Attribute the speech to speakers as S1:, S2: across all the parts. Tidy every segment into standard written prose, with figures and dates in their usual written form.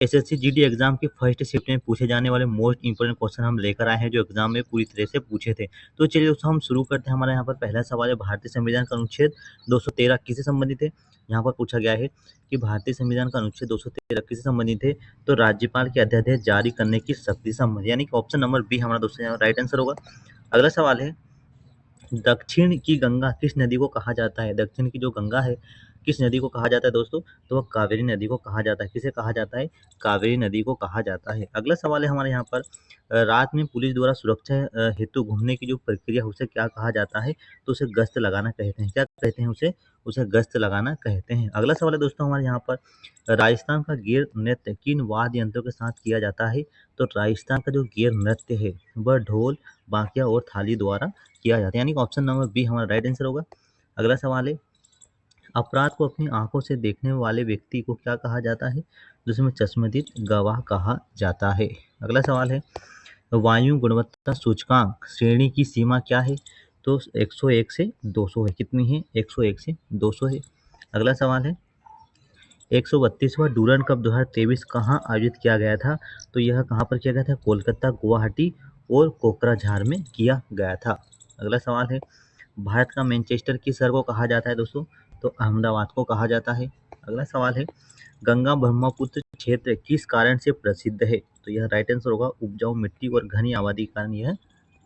S1: SSC GD exam के first shift में पूछे जाने वाले मोस्ट इंपोर्टेंट क्वेश्चन हम लेकर आए हैं जो एग्जाम में पूरी तरह से पूछे थे। तो चलिए दोस्तों हम शुरू करते हैं। हमारे यहाँ पर पहला सवाल है, भारतीय संविधान का अनुच्छेद 213 किससे संबंधित है। यहाँ पर पूछा गया है कि भारतीय संविधान का अनुच्छेद 213 किससे संबंधित है। तो राज्यपाल के अध्यादेश जारी करने की शक्ति से संबंधित, यानी कि ऑप्शन नंबर बी हमारा दोस्तों यहाँ राइट आंसर होगा। अगला सवाल है, दक्षिण की गंगा किस नदी को कहा जाता है। दक्षिण की जो गंगा है किस नदी को कहा जाता है दोस्तों, तो वह कावेरी नदी को कहा जाता है। किसे कहा जाता है, कावेरी नदी को कहा जाता है। अगला सवाल है हमारे यहाँ पर, रात में पुलिस द्वारा सुरक्षा हेतु घूमने की जो प्रक्रिया है उसे क्या कहा जाता है। तो उसे गश्त लगाना कहते हैं। क्या कहते हैं उसे, उसे गश्त लगाना कहते हैं। अगला सवाल है दोस्तों हमारे यहाँ पर, राजस्थान का गेर नृत्य किन वाद्य यंत्रों के साथ किया जाता है। तो राजस्थान का जो गेर नृत्य है वह ढोल, बांकिया और थाली द्वारा किया जाता है, यानी कि ऑप्शन नंबर बी हमारा राइट आंसर होगा। अगला सवाल है, अपराध को अपनी आंखों से देखने वाले व्यक्ति को क्या कहा जाता है। जिसमें चश्मदीद गवाह कहा जाता है। अगला सवाल है, वायु गुणवत्ता सूचकांक श्रेणी की सीमा क्या है। तो 101 से 200 है। कितनी है, 101 से 200 है। अगला सवाल है, 132वां डूरंड कप 2023 कहाँ आयोजित किया गया था। तो यह कहाँ पर किया गया था, कोलकाता, गुवाहाटी और कोकराझार में किया गया था। अगला सवाल है, भारत का मैनचेस्टर किस शहर को कहा जाता है दोस्तों। तो अहमदाबाद को कहा जाता है। अगला सवाल है, गंगा ब्रह्मपुत्र क्षेत्र किस कारण से प्रसिद्ध है। तो यह राइट आंसर होगा, उपजाऊ मिट्टी और घनी आबादी के कारण यह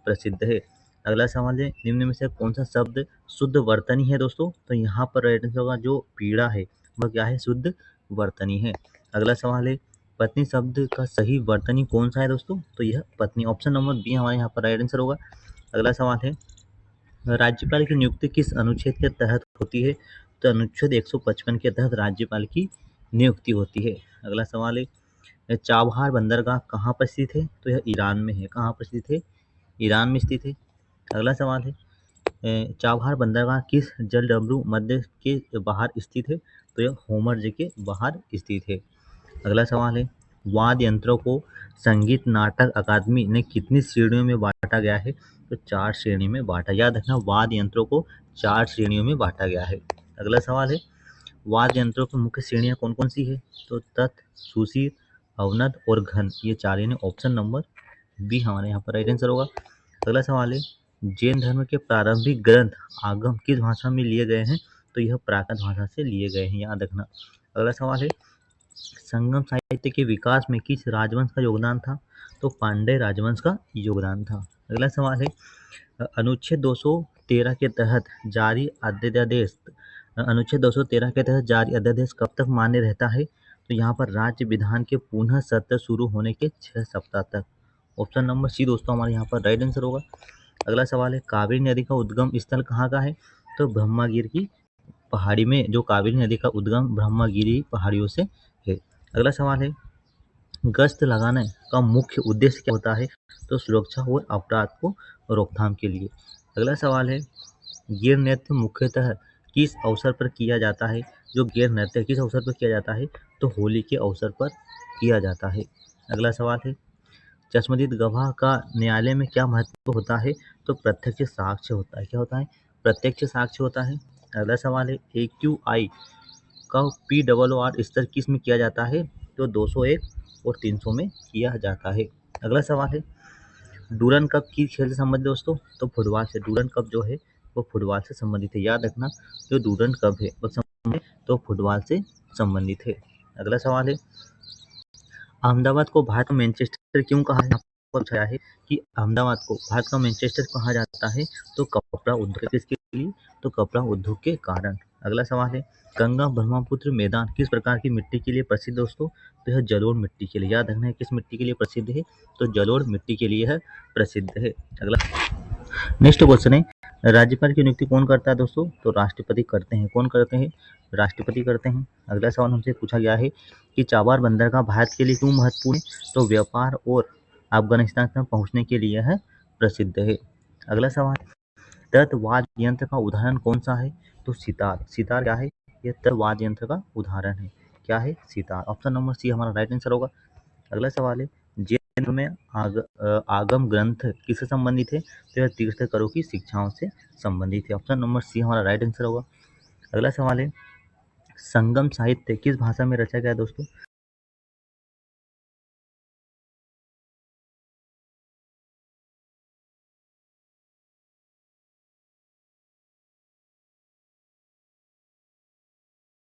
S1: प्रसिद्ध है। अगला सवाल है, निम्न में से कौन सा शब्द शुद्ध वर्तनी है दोस्तों। तो यहाँ पर राइट आंसर होगा, जो पीड़ा है वह क्या है, शुद्ध वर्तनी है। अगला सवाल है, पत्नी शब्द का सही वर्तनी कौन सा है दोस्तों। तो यह पत्नी, ऑप्शन नंबर बी हमारे यहाँ पर राइट आंसर होगा। अगला सवाल है, राज्यपाल की नियुक्ति किस अनुच्छेद के तहत होती है। तो अनुच्छेद 155 के तहत राज्यपाल की नियुक्ति होती है। अगला सवाल है, चाबहार बंदरगाह कहाँ पर स्थित है। तो यह ईरान में है। कहाँ पर स्थित है, ईरान में स्थित है। अगला सवाल है, चाबहार बंदरगाह किस जलडमरू मध्य के बाहर स्थित है। तो यह होमर्ज के बाहर स्थित है। अगला सवाल है, वाद्य यंत्रों को संगीत नाटक अकादमी ने कितनी श्रेणियों में बांटा गया है। तो 4 श्रेणी में बांटा। याद रखना, वाद्य यंत्रों को 4 श्रेणियों में बांटा गया है। अगला सवाल है, वाद्य यंत्रों की मुख्य श्रेणियां कौन कौन सी है। तो तत्, सुशीर, अवनद और घन, ये 4 यानी ऑप्शन नंबर बी हमारे यहाँ पर राइट आंसर होगा। अगला सवाल है, जैन धर्म के प्रारंभिक ग्रंथ आगम किस भाषा में लिए गए हैं। तो यह प्राकृत भाषा से लिए गए हैं, याद रखना। अगला सवाल है, संगम साहित्य के विकास में किस राजवंश का योगदान था। तो पांड्य राजवंश का योगदान था। अगला सवाल है, अनुच्छेद 213 के तहत जारी अध्यादेश, अनुच्छेद 213 के तहत जारी अध्यादेश कब तक मान्य रहता है। तो यहाँ पर राज्य विधान के पुनः सत्र शुरू होने के 6 सप्ताह तक। ऑप्शन नंबर सी दोस्तों हमारे यहाँ पर राइट आंसर होगा। अगला सवाल है, कावेरी नदी का उद्गम स्थल कहाँ का है। तो ब्रह्मागिर की पहाड़ी में जो कावेरी नदी का उद्गम ब्रह्मागिरी पहाड़ियों से है। अगला सवाल है, गश्त लगाने का मुख्य उद्देश्य क्या होता है। तो सुरक्षा और अपराध को रोकथाम के लिए। अगला सवाल है, गिर नृत्य मुख्यतः किस अवसर पर किया जाता है। जो गिर नृत्य किस अवसर पर किया जाता है। तो होली के अवसर पर किया जाता है। अगला सवाल है, चश्मदीद गवाह का न्यायालय में क्या महत्व होता है। तो प्रत्यक्ष साक्ष्य होता है। क्या होता है, प्रत्यक्ष साक्ष्य होता है। अगला सवाल है, AQI का PRR स्तर किस में किया जाता है। तो 201 और 300 में किया जाता है। अगला सवाल है, डूरंड कप किस खेल से संबंधित दोस्तों। तो फुटबॉल से। डूरंड कप जो है वो फुटबॉल से संबंधित है। याद रखना, जो डूरंड कप है वो तो फुटबॉल से संबंधित है। अगला सवाल है, अहमदाबाद को भारत का मैनचेस्टर क्यों कहा है। पूछा है कि अहमदाबाद को भारत का मैनचेस्टर कहा जाता है। तो कपड़ा उद्योग, किसके लिए। तो कपड़ा उद्योग के कारण। अगला सवाल है, गंगा ब्रह्मपुत्र मैदान किस प्रकार की मिट्टी के लिए प्रसिद्ध दोस्तों। तो यह जलोढ़ मिट्टी के लिए। याद रखना है किस मिट्टी के लिए प्रसिद्ध है। तो जलोढ़ मिट्टी के लिए यह प्रसिद्ध है। अगला नेक्स्ट क्वेश्चन है, राज्यपाल की नियुक्ति कौन करता है दोस्तों। तो राष्ट्रपति करते हैं। कौन करते हैं, राष्ट्रपति करते हैं। अगला सवाल हमसे पूछा गया है कि चाबार बंदरगाह भारत के लिए क्यों महत्वपूर्ण है। तो व्यापार और अफगानिस्तान तक पहुंचने के लिए यह प्रसिद्ध है। अगला सवाल, तत् वाद्य यंत्र का उदाहरण कौन सा है। तो सितार। सितार क्या है, यह तत् वाद्य यंत्र का उदाहरण है। क्या है, सितार। ऑप्शन नंबर सी हमारा राइट आंसर होगा। अगला सवाल है, जैन में आगम ग्रंथ किससे संबंधित है। तो यह तीर्थंकरों की शिक्षाओं से संबंधित है। ऑप्शन नंबर सी हमारा राइट आंसर होगा। अगला सवाल है, संगम साहित्य किस भाषा में रचा गया दोस्तों।